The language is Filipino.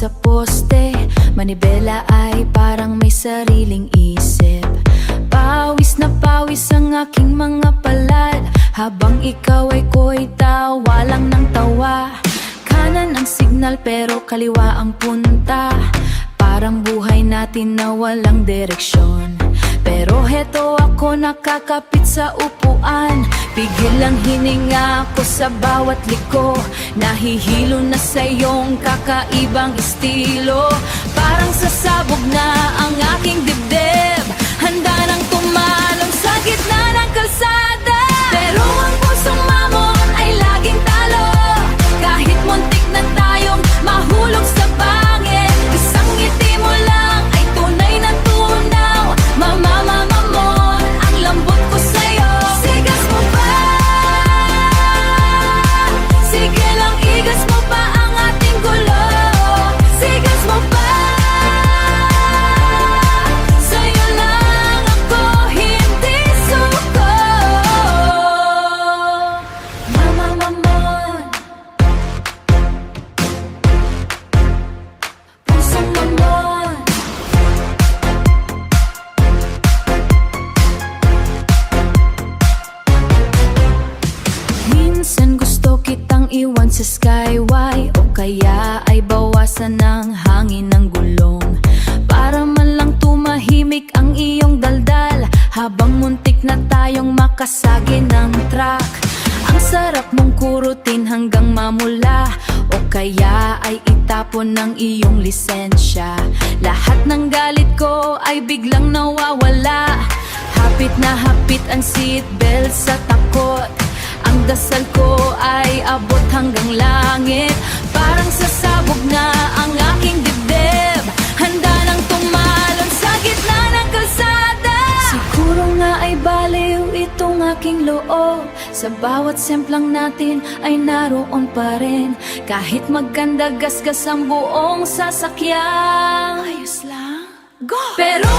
sa poste, manibela ay parang may sariling isip. Pawis na pawis ang aking mga palad, habang ikaw ay ko'y tawa lang ng tawa. Kanan ang signal pero kaliwa ang punta, parang buhay natin na walang direksyon. Pero heto ako nakakapit sa upuan, pigil ang hininga ko sa bawat liko. Nahihilo na sa iyong kakaibang estilo, parang sasabog na ang aking dibdib. Handa nang tumalon sa gitna ng kalsada, pero ang pusong mamon ay laging talo. Kahit muntik na tayong mahulog sa pangit, isang ngiti mo lang ay tunay na tunaw. Mamamamamon ang lambot ko sa'yo. Sigas mo ba? Sige lang, igas mo pa ang ating gulo. Sigas mo ba? Sa'yo lang ako hindi suko. Mamamamon, pusong mamon. Minsan gusto kitang iwan sa skyway, o kaya ay bawasan ng hangin ng gulong, para man lang tumahimik ang iyong daldal, habang muntik na tayong makasagi ng truck. Ang sarap mong kurutin hanggang mamula, o kaya ay itapon ng iyong lisensya. Lahat ng galit ko ay biglang nawawala, hapit na hapit ang seatbelt sa takot. Ang dasal ko ay abot hanggang langit, parang sasabog na ang aking dibdib. Handa nang tumalon sa gitna ng kalsada. Siguro nga ay baliw itong aking loob, sa bawat semplang natin ay naroon pa rin. Kahit magkanda gasgas ang buong sasakyan, ayos lang, go! Pero